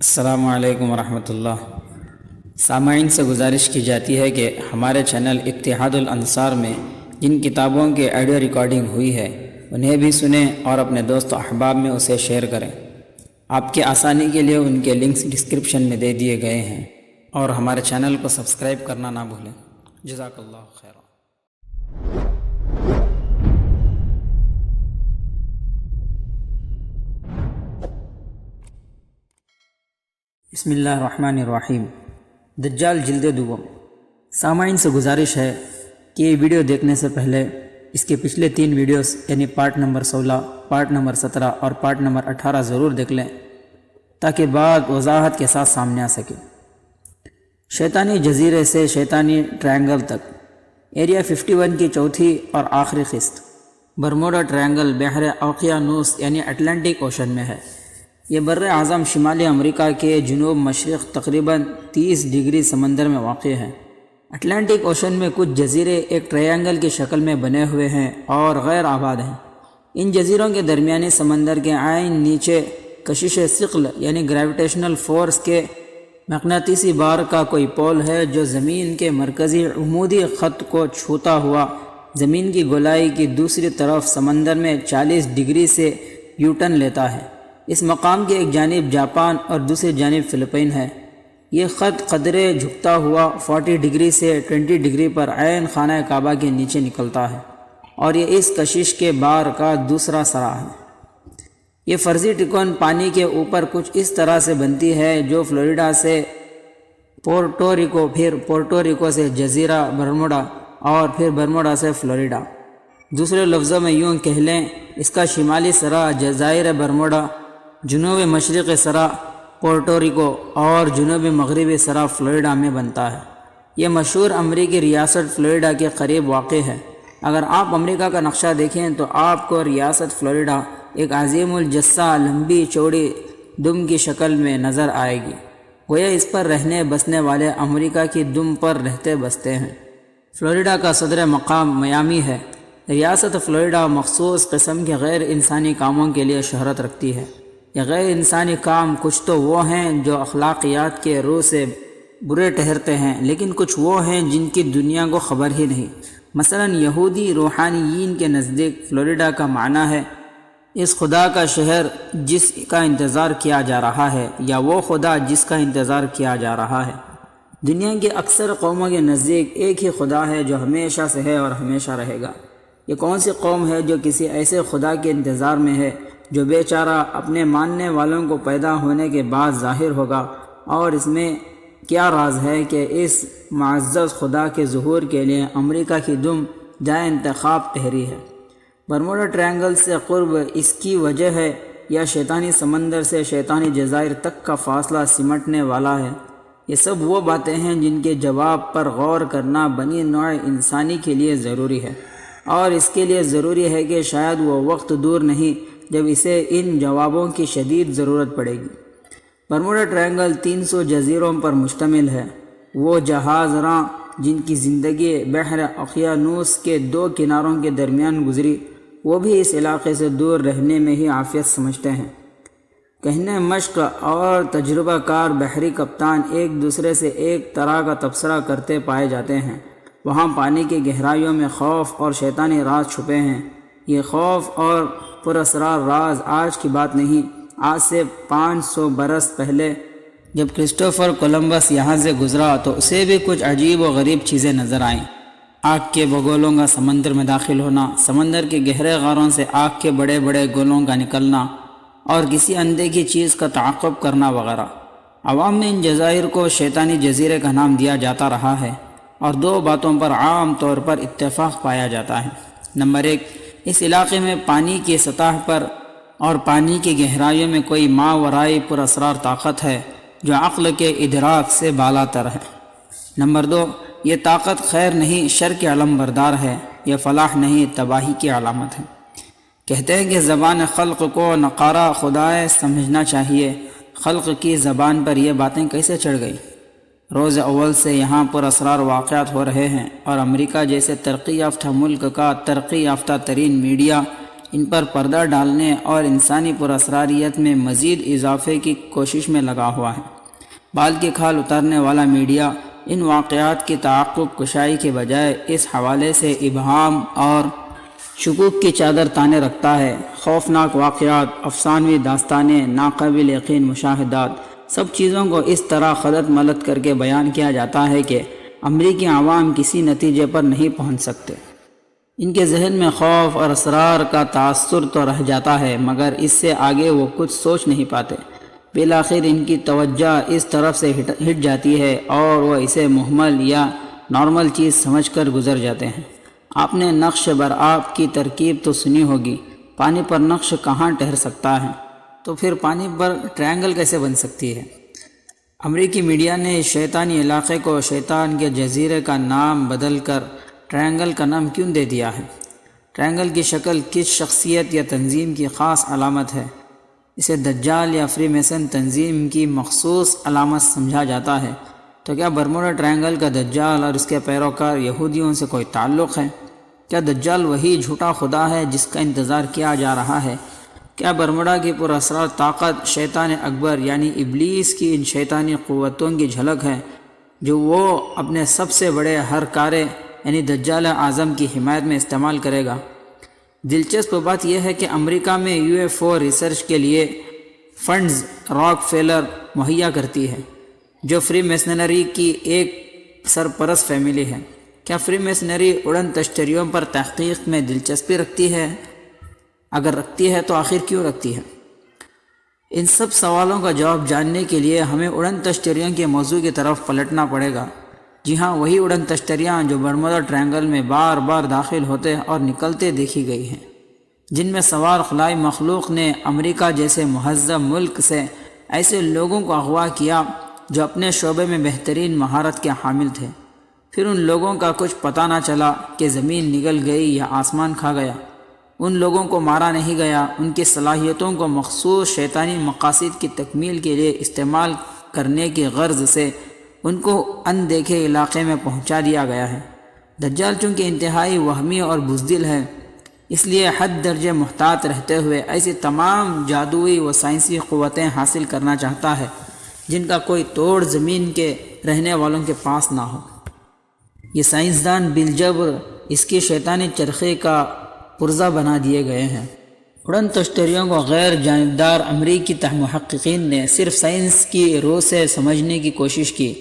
السلام علیکم ورحمۃ اللہ۔ سامعین سے گزارش کی جاتی ہے کہ ہمارے چینل اتحاد الانصار میں جن کتابوں کی آڈیو ریکارڈنگ ہوئی ہے انہیں بھی سنیں اور اپنے دوست و احباب میں اسے شیئر کریں۔ آپ کی آسانی کے لیے ان کے لنکس ڈسکرپشن میں دے دیے گئے ہیں، اور ہمارے چینل کو سبسکرائب کرنا نہ بھولیں۔ جزاک اللہ خیر۔ بسم اللہ الرحمن الرحیم۔ دجال جلد دوم۔ سامعین سے گزارش ہے کہ یہ ویڈیو دیکھنے سے پہلے اس کے پچھلے 3 ویڈیوز یعنی پارٹ نمبر 16، پارٹ نمبر 17 اور پارٹ نمبر 18 ضرور دیکھ لیں تاکہ بات وضاحت کے ساتھ سامنے آ سکے۔ شیطانی جزیرے سے شیطانی ٹرائنگل تک، ایریا 51 کی چوتھی اور آخری قسط برموڈا ٹرائنگل بحر اوقیانوس یعنی اٹلانٹک اوشن میں ہے۔ یہ بر اعظم شمالی امریکہ کے جنوب مشرق تقریباً 30 ڈگری سمندر میں واقع ہے۔ اٹلانٹک اوشن میں کچھ جزیرے ایک ٹرائنگل کی شکل میں بنے ہوئے ہیں اور غیر آباد ہیں۔ ان جزیروں کے درمیانی سمندر کے عین نیچے کشش ثقل یعنی گریویٹیشنل فورس کے مقناطیسی بار کا کوئی پول ہے جو زمین کے مرکزی عمودی خط کو چھوتا ہوا زمین کی گولائی کی دوسری طرف سمندر میں 40 ڈگری سے یو ٹرن لیتا ہے۔ اس مقام کی ایک جانب جاپان اور دوسری جانب فلپائن ہے۔ یہ خط قدرے جھکتا ہوا 40 ڈگری سے 20 ڈگری پر عین خانہ کعبہ کے نیچے نکلتا ہے، اور یہ اس کشش کے بار کا دوسرا سرا ہے۔ یہ فرضی ٹکون پانی کے اوپر کچھ اس طرح سے بنتی ہے جو فلوریڈا سے پورٹو ریکو، پھر پورٹو ریکو سے جزیرہ برموڈا اور پھر برموڈا سے فلوریڈا۔ دوسرے لفظوں میں یوں کہہ لیں، اس کا شمالی سرا جزائر برموڈا، جنوب مشرقی سرا پورٹو ریکو اور جنوب مغربی سرا فلوریڈا میں بنتا ہے۔ یہ مشہور امریکی ریاست فلوریڈا کے قریب واقع ہے۔ اگر آپ امریکہ کا نقشہ دیکھیں تو آپ کو ریاست فلوریڈا ایک عظیم الجثہ لمبی چوڑی دم کی شکل میں نظر آئے گی، گویا اس پر رہنے بسنے والے امریکہ کی دم پر رہتے بستے ہیں۔ فلوریڈا کا صدر مقام میامی ہے۔ ریاست فلوریڈا مخصوص قسم کے غیر انسانی کاموں کے لیے شہرت رکھتی ہے۔ یہ غیر انسانی کام کچھ تو وہ ہیں جو اخلاقیات کے روح سے برے ٹھہرتے ہیں، لیکن کچھ وہ ہیں جن کی دنیا کو خبر ہی نہیں۔ مثلا یہودی روحانیین کے نزدیک فلوریڈا کا معنی ہے اس خدا کا شہر جس کا انتظار کیا جا رہا ہے، یا وہ خدا جس کا انتظار کیا جا رہا ہے۔ دنیا کی اکثر قوموں کے نزدیک ایک ہی خدا ہے جو ہمیشہ سے ہے اور ہمیشہ رہے گا۔ یہ کون سی قوم ہے جو کسی ایسے خدا کے انتظار میں ہے جو بیچارہ اپنے ماننے والوں کو پیدا ہونے کے بعد ظاہر ہوگا؟ اور اس میں کیا راز ہے کہ اس معزز خدا کے ظہور کے لیے امریکہ کی دم جائے انتخاب ٹھہری ہے؟ برموڈا ٹرائنگل سے قرب اس کی وجہ ہے، یا شیطانی سمندر سے شیطانی جزائر تک کا فاصلہ سمٹنے والا ہے؟ یہ سب وہ باتیں ہیں جن کے جواب پر غور کرنا بنی نوع انسانی کے لیے ضروری ہے، اور اس کے لیے ضروری ہے کہ شاید وہ وقت دور نہیں جب اسے ان جوابوں کی شدید ضرورت پڑے گی۔ برموڈا ٹرائنگل 300 جزیروں پر مشتمل ہے۔ وہ جہاز راں جن کی زندگی بحر اوقیانوس کے 2 کناروں کے درمیان گزری، وہ بھی اس علاقے سے دور رہنے میں ہی عافیت سمجھتے ہیں۔ کہنے مشق اور تجربہ کار بحری کپتان ایک دوسرے سے ایک طرح کا تبصرہ کرتے پائے جاتے ہیں۔ وہاں پانی کی گہرائیوں میں خوف اور شیطانی راز چھپے ہیں۔ یہ خوف اور پراسرار راز آج کی بات نہیں، آج سے 500 برس پہلے جب کرسٹوفر کولمبس یہاں سے گزرا تو اسے بھی کچھ عجیب و غریب چیزیں نظر آئیں۔ آگ کے بگولوں کا سمندر میں داخل ہونا، سمندر کے گہرے غاروں سے آگ کے بڑے بڑے گولوں کا نکلنا، اور کسی اندیکھی چیز کا تعاقب کرنا وغیرہ۔ عوام میں ان جزائر کو شیطانی جزیرے کا نام دیا جاتا رہا ہے، اور 2 باتوں پر عام طور پر اتفاق پایا جاتا ہے۔ نمبر 1، اس علاقے میں پانی کی سطح پر اور پانی کی گہرائیوں میں کوئی ماورائی پراسرار طاقت ہے جو عقل کے ادراک سے بالا تر ہے۔ نمبر 2، یہ طاقت خیر نہیں شر کے علم بردار ہے، یہ فلاح نہیں تباہی کی علامت ہے۔ کہتے ہیں کہ زبان خلق کو نقارہ خدائے سمجھنا چاہیے۔ خلق کی زبان پر یہ باتیں کیسے چڑھ گئی؟ روز اول سے یہاں پر اسرار واقعات ہو رہے ہیں، اور امریکہ جیسے ترقی یافتہ ملک کا ترقی یافتہ ترین میڈیا ان پر پردہ ڈالنے اور انسانی پراسراریت میں مزید اضافے کی کوشش میں لگا ہوا ہے۔ بال کی کھال اتارنے والا میڈیا ان واقعات کی تعاقب کشائی کے بجائے اس حوالے سے ابہام اور شکوک کی چادر تانے رکھتا ہے۔ خوفناک واقعات، افسانوی داستانیں، ناقابل یقین مشاہدات، سب چیزوں کو اس طرح خلط ملط کر کے بیان کیا جاتا ہے کہ امریکی عوام کسی نتیجے پر نہیں پہنچ سکتے۔ ان کے ذہن میں خوف اور اسرار کا تاثر تو رہ جاتا ہے، مگر اس سے آگے وہ کچھ سوچ نہیں پاتے۔ بالآخر ان کی توجہ اس طرف سے ہٹ جاتی ہے اور وہ اسے مہمل یا نارمل چیز سمجھ کر گزر جاتے ہیں۔ آپ نے نقش برآب کی ترکیب تو سنی ہوگی، پانی پر نقش کہاں ٹھہر سکتا ہے، تو پھر پانی پر ٹرائنگل کیسے بن سکتی ہے؟ امریکی میڈیا نے اس شیطانی علاقے کو شیطان کے جزیرے کا نام بدل کر ٹرائنگل کا نام کیوں دے دیا ہے؟ ٹرائنگل کی شکل کس شخصیت یا تنظیم کی خاص علامت ہے؟ اسے دجال یا فری میسن تنظیم کی مخصوص علامت سمجھا جاتا ہے، تو کیا برموڈا ٹرائنگل کا دجال اور اس کے پیروکار یہودیوں سے کوئی تعلق ہے؟ کیا دجال وہی جھوٹا خدا ہے جس کا انتظار کیا جا رہا ہے؟ کیا برموڈا کی پراسرار طاقت شیطان اکبر یعنی ابلیس کی ان شیطانی قوتوں کی جھلک ہے جو وہ اپنے سب سے بڑے ہرکارے یعنی دجال اعظم کی حمایت میں استعمال کرے گا؟ دلچسپ بات یہ ہے کہ امریکہ میں UFO ریسرچ کے لیے فنڈز راک فیلر مہیا کرتی ہے، جو فری میسنری کی ایک سرپرست فیملی ہے۔ کیا فری میسنری اڑن تشتریوں پر تحقیق میں دلچسپی رکھتی ہے؟ اگر رکھتی ہے تو آخر کیوں رکھتی ہے؟ ان سب سوالوں کا جواب جاننے کے لیے ہمیں اڑن تشتریوں کے موضوع کی طرف پلٹنا پڑے گا۔ جی ہاں، وہی اڑن تشتریاں جو برمودا ٹرائنگل میں بار بار داخل ہوتے اور نکلتے دیکھی گئی ہیں، جن میں سوار خلائی مخلوق نے امریکہ جیسے مہذب ملک سے ایسے لوگوں کو اغوا کیا جو اپنے شعبے میں بہترین مہارت کے حامل تھے۔ پھر ان لوگوں کا کچھ پتہ نہ چلا کہ زمین نگل گئی یا آسمان کھا گیا۔ ان لوگوں کو مارا نہیں گیا، ان کی صلاحیتوں کو مخصوص شیطانی مقاصد کی تکمیل کے لیے استعمال کرنے کی غرض سے ان کو اندیکھے علاقے میں پہنچا دیا گیا ہے۔ دجال چونکہ انتہائی وہمی اور بزدل ہے، اس لیے حد درجے محتاط رہتے ہوئے ایسی تمام جادوئی و سائنسی قوتیں حاصل کرنا چاہتا ہے جن کا کوئی توڑ زمین کے رہنے والوں کے پاس نہ ہو۔ یہ سائنسدان بالجبر اس کی شیطانی چرخے کا پرزہ بنا دیے گئے ہیں۔ اڑن تشتریوں کو غیر جانبدار امریکی محققین نے صرف سائنس کی روح سے سمجھنے کی کوشش کی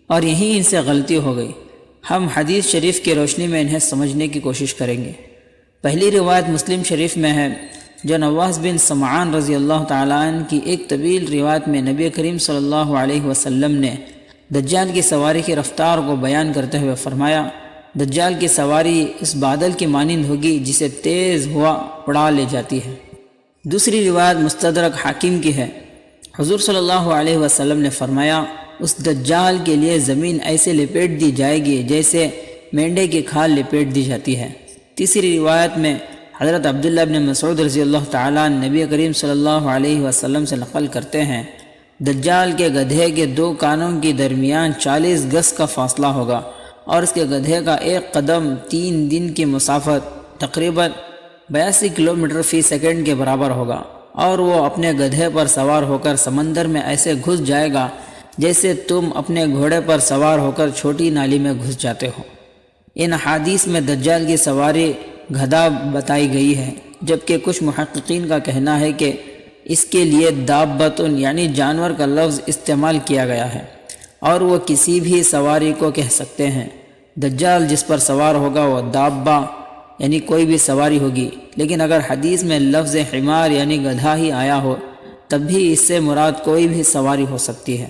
اور یہیں ان سے غلطی ہو گئی۔ ہم حدیث شریف کی روشنی میں انہیں سمجھنے کی کوشش کریں گے۔ پہلی روایت مسلم شریف میں ہے، جو نواس بن سمعان رضی اللہ تعالیٰ عنہ کی ایک طویل روایت میں نبی کریم صلی اللہ علیہ وسلم نے دجال کی سواری کی رفتار کو بیان کرتے ہوئے فرمایا، دجال کی سواری اس بادل کی مانند ہوگی جسے تیز ہوا اڑا لے جاتی ہے۔ دوسری روایت مستدرک حاکم کی ہے، حضور صلی اللہ علیہ وسلم نے فرمایا، اس دجال کے لیے زمین ایسے لپیٹ دی جائے گی جیسے مینڈے کی کھال لپیٹ دی جاتی ہے۔ تیسری روایت میں حضرت عبداللہ بن مسعود رضی اللہ تعالیٰ نبی کریم صلی اللہ علیہ وسلم سے نقل کرتے ہیں، دجال کے گدھے کے دو کانوں کے درمیان 40 گز کا فاصلہ ہوگا اور اس کے گدھے کا ایک قدم 3 دن کی مسافت تقریباً 82 کلومیٹر فی سیکنڈ کے برابر ہوگا، اور وہ اپنے گدھے پر سوار ہو کر سمندر میں ایسے گھس جائے گا جیسے تم اپنے گھوڑے پر سوار ہو کر چھوٹی نالی میں گھس جاتے ہو۔ ان حدیث میں دجال کی سواری گدھا بتائی گئی ہے، جبکہ کچھ محققین کا کہنا ہے کہ اس کے لیے دابتن یعنی جانور کا لفظ استعمال کیا گیا ہے، اور وہ کسی بھی سواری کو کہہ سکتے ہیں۔ دجال جس پر سوار ہوگا وہ دابہ یعنی کوئی بھی سواری ہوگی، لیکن اگر حدیث میں لفظ حمار یعنی گدھا ہی آیا ہو تب بھی اس سے مراد کوئی بھی سواری ہو سکتی ہے۔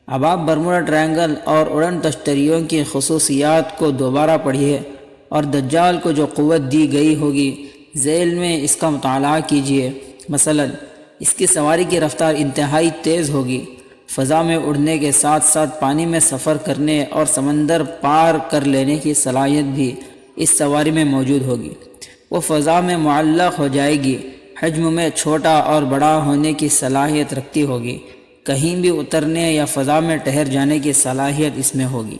اب آپ برموڈا ٹرائنگل اور اڑن تشتریوں کی خصوصیات کو دوبارہ پڑھیے اور دجال کو جو قوت دی گئی ہوگی ذیل میں اس کا مطالعہ کیجیے۔ مثلا اس کی سواری کی رفتار انتہائی تیز ہوگی، فضا میں اڑنے کے ساتھ ساتھ پانی میں سفر کرنے اور سمندر پار کر لینے کی صلاحیت بھی اس سواری میں موجود ہوگی۔ وہ فضا میں معلق ہو جائے گی، حجم میں چھوٹا اور بڑا ہونے کی صلاحیت رکھتی ہوگی، کہیں بھی اترنے یا فضا میں ٹھہر جانے کی صلاحیت اس میں ہوگی۔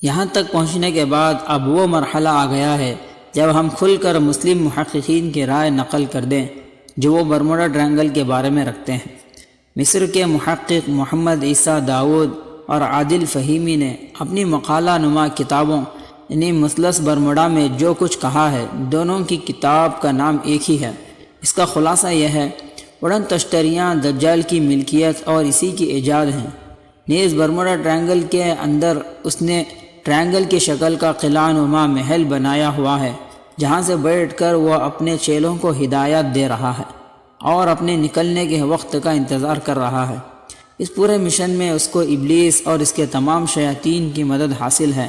یہاں تک پہنچنے کے بعد اب وہ مرحلہ آ گیا ہے جب ہم کھل کر مسلم محققین کی رائے نقل کر دیں جو وہ برموڈا ٹرائنگل کے بارے میں رکھتے ہیں۔ مصر کے محقق محمد عیسیٰ داؤد اور عادل فہیمی نے اپنی مقالہ نما کتابوں یعنی مثلث برموڈا میں جو کچھ کہا ہے، دونوں کی کتاب کا نام ایک ہی ہے۔ اس کا خلاصہ یہ ہے، اڑن تشتریاں دجال کی ملکیت اور اسی کی ایجاد ہیں۔ نیز برموڈا ٹرائنگل کے اندر اس نے ٹرائنگل کی شکل کا قلعہ نما محل بنایا ہوا ہے، جہاں سے بیٹھ کر وہ اپنے چیلوں کو ہدایات دے رہا ہے اور اپنے نکلنے کے وقت کا انتظار کر رہا ہے۔ اس پورے مشن میں اس کو ابلیس اور اس کے تمام شیاطین کی مدد حاصل ہے،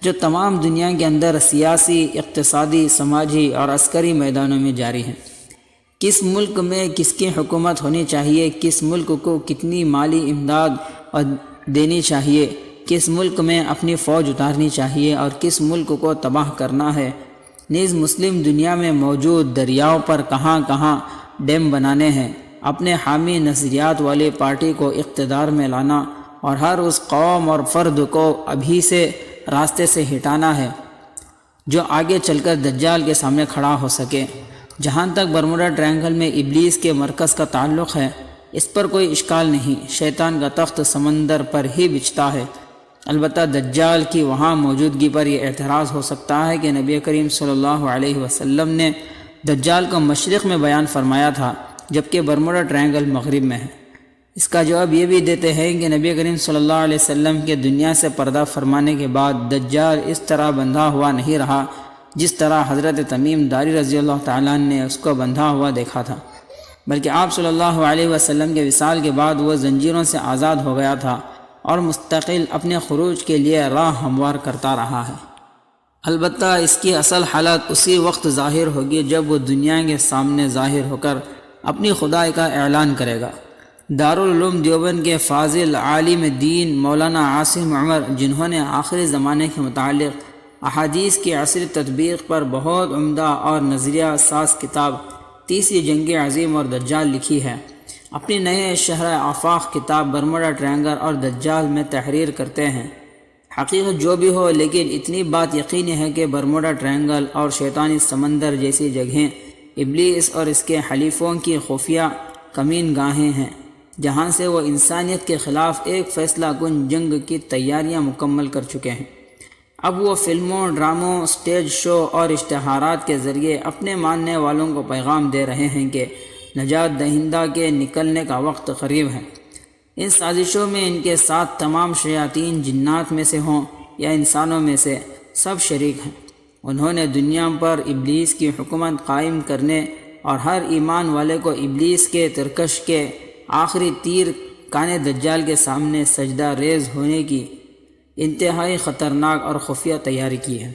جو تمام دنیا کے اندر سیاسی، اقتصادی، سماجی اور عسکری میدانوں میں جاری ہیں۔ کس ملک میں کس کی حکومت ہونی چاہیے، کس ملک کو کتنی مالی امداد دینی چاہیے، کس ملک میں اپنی فوج اتارنی چاہیے اور کس ملک کو تباہ کرنا ہے، نیز مسلم دنیا میں موجود دریاؤں پر کہاں کہاں ڈیم بنانے ہیں، اپنے حامی نظریات والی پارٹی کو اقتدار میں لانا اور ہر اس قوم اور فرد کو ابھی سے راستے سے ہٹانا ہے جو آگے چل کر دجال کے سامنے کھڑا ہو سکے۔ جہاں تک برموڈا ٹرائنگل میں ابلیس کے مرکز کا تعلق ہے، اس پر کوئی اشکال نہیں، شیطان کا تخت سمندر پر ہی بچھتا ہے۔ البتہ دجال کی وہاں موجودگی پر یہ اعتراض ہو سکتا ہے کہ نبی کریم صلی اللہ علیہ وسلم نے دجال کو مشرق میں بیان فرمایا تھا، جبکہ برموڈا ٹرائنگل مغرب میں ہے۔ اس کا جواب یہ بھی دیتے ہیں کہ نبی کریم صلی اللہ علیہ وسلم کے دنیا سے پردہ فرمانے کے بعد دجال اس طرح بندھا ہوا نہیں رہا جس طرح حضرت تمیم داری رضی اللہ تعالیٰ نے اس کو بندھا ہوا دیکھا تھا، بلکہ آپ صلی اللہ علیہ وسلم کے وصال کے بعد وہ زنجیروں سے آزاد ہو گیا تھا اور مستقل اپنے خروج کے لیے راہ ہموار کرتا رہا ہے۔ البتہ اس کی اصل حالت اسی وقت ظاہر ہوگی جب وہ دنیا کے سامنے ظاہر ہو کر اپنی خدائی کا اعلان کرے گا۔ دارالعلوم دیوبند کے فاضل عالم دین مولانا عاصم عمر، جنہوں نے آخری زمانے کے متعلق احادیث کی عصری تطبیق پر بہت عمدہ اور نظریہ ساز کتاب تیسری جنگ عظیم اور دجال لکھی ہے، اپنی نئے شہر آفاق کتاب برموڈا ٹرائنگل اور دجال میں تحریر کرتے ہیں۔ حقیقت جو بھی ہو، لیکن اتنی بات یقینی ہے کہ برموڈا ٹرائنگل اور شیطانی سمندر جیسی جگہیں ابلیس اور اس کے حلیفوں کی خفیہ کمین گاہیں ہیں، جہاں سے وہ انسانیت کے خلاف ایک فیصلہ کن جنگ کی تیاریاں مکمل کر چکے ہیں۔ اب وہ فلموں، ڈراموں، سٹیج شو اور اشتہارات کے ذریعے اپنے ماننے والوں کو پیغام دے رہے ہیں کہ نجات دہندہ کے نکلنے کا وقت قریب ہے۔ ان سازشوں میں ان کے ساتھ تمام شیاطین جنات میں سے ہوں یا انسانوں میں سے سب شریک ہیں۔ انہوں نے دنیا پر ابلیس کی حکومت قائم کرنے اور ہر ایمان والے کو ابلیس کے ترکش کے آخری تیر کانے دجال کے سامنے سجدہ ریز ہونے کی انتہائی خطرناک اور خفیہ تیاری کی ہے۔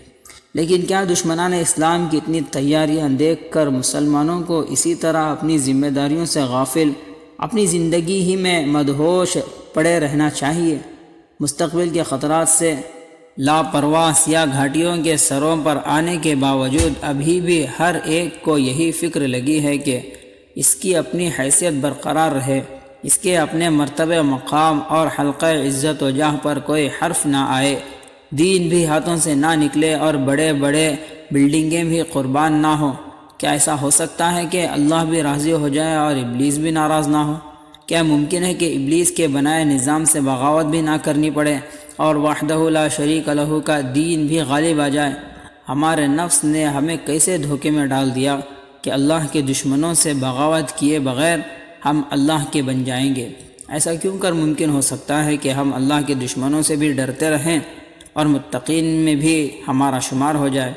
لیکن کیا دشمنان اسلام کی اتنی تیاریاں دیکھ کر مسلمانوں کو اسی طرح اپنی ذمہ داریوں سے غافل، اپنی زندگی ہی میں مدہوش پڑے رہنا چاہیے؟ مستقبل کے خطرات سے لاپرواہ سیاہ گھاٹیوں کے سروں پر آنے کے باوجود ابھی بھی ہر ایک کو یہی فکر لگی ہے کہ اس کی اپنی حیثیت برقرار رہے، اس کے اپنے مرتبہ مقام اور حلقہ عزت و جاہ پر کوئی حرف نہ آئے، دین بھی ہاتھوں سے نہ نکلے اور بڑے بڑے بلڈنگیں بھی قربان نہ ہوں۔ کیا ایسا ہو سکتا ہے کہ اللہ بھی راضی ہو جائے اور ابلیس بھی ناراض نہ ہو؟ کیا ممکن ہے کہ ابلیس کے بنائے نظام سے بغاوت بھی نہ کرنی پڑے اور وحدہ لا شریک لہ کا دین بھی غالب آ جائے؟ ہمارے نفس نے ہمیں کیسے دھوکے میں ڈال دیا کہ اللہ کے دشمنوں سے بغاوت کیے بغیر ہم اللہ کے بن جائیں گے۔ ایسا کیوں کر ممکن ہو سکتا ہے کہ ہم اللہ کے دشمنوں سے بھی ڈرتے رہیں اور متقین میں بھی ہمارا شمار ہو جائے؟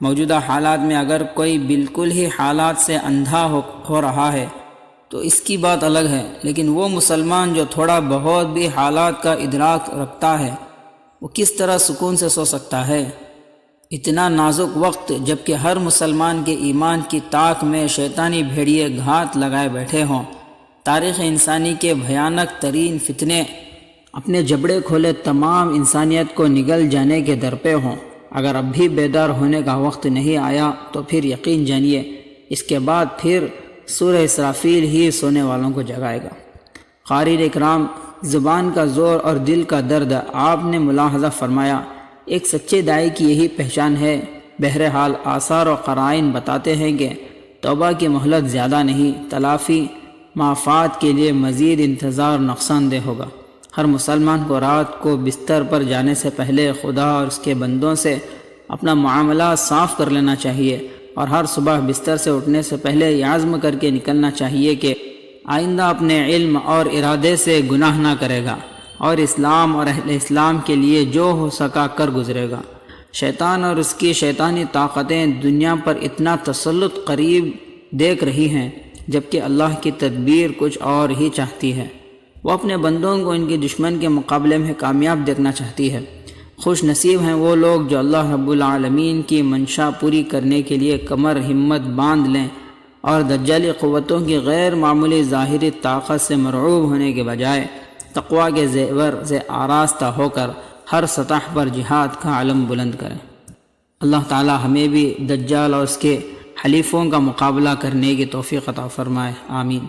موجودہ حالات میں اگر کوئی بالکل ہی حالات سے اندھا ہو رہا ہے تو اس کی بات الگ ہے، لیکن وہ مسلمان جو تھوڑا بہت بھی حالات کا ادراک رکھتا ہے وہ کس طرح سکون سے سو سکتا ہے؟ اتنا نازک وقت جبکہ ہر مسلمان کے ایمان کی طاق میں شیطانی بھیڑیے گھات لگائے بیٹھے ہوں، تاریخ انسانی کے بھیانک ترین فتنے اپنے جبڑے کھولے تمام انسانیت کو نگل جانے کے در پہ ہوں، اگر اب بھی بیدار ہونے کا وقت نہیں آیا تو پھر یقین جانیے اس کے بعد پھر سورہ اسرافیل ہی سونے والوں کو جگائے گا۔ قاری اکرام، زبان کا زور اور دل کا درد، آپ نے ملاحظہ فرمایا ایک سچے داعی کی یہی پہچان ہے بہرحال آثار و قرائن بتاتے ہیں کہ توبہ کی مہلت زیادہ نہیں، تلافی معافات کے لیے مزید انتظار نقصان دہ ہوگا۔ ہر مسلمان کو رات کو بستر پر جانے سے پہلے خدا اور اس کے بندوں سے اپنا معاملہ صاف کر لینا چاہیے، اور ہر صبح بستر سے اٹھنے سے پہلے یہ عزم کر کے نکلنا چاہیے کہ آئندہ اپنے علم اور ارادے سے گناہ نہ کرے گا، اور اسلام اور اہل اسلام کے لیے جو ہو سکا کر گزرے گا۔ شیطان اور اس کی شیطانی طاقتیں دنیا پر اتنا تسلط قریب دیکھ رہی ہیں، جبکہ اللہ کی تدبیر کچھ اور ہی چاہتی ہے۔ وہ اپنے بندوں کو ان کے دشمن کے مقابلے میں کامیاب دیکھنا چاہتی ہے۔ خوش نصیب ہیں وہ لوگ جو اللہ رب العالمین کی منشا پوری کرنے کے لیے کمر ہمت باندھ لیں اور دجالی قوتوں کی غیر معمولی ظاہری طاقت سے مرعوب ہونے کے بجائے تقویٰ کے زیور سے آراستہ ہو کر ہر سطح پر جہاد کا علم بلند کریں۔ اللہ تعالی ہمیں بھی دجال اور اس کے حلیفوں کا مقابلہ کرنے کی توفیق عطا فرمائے، آمین۔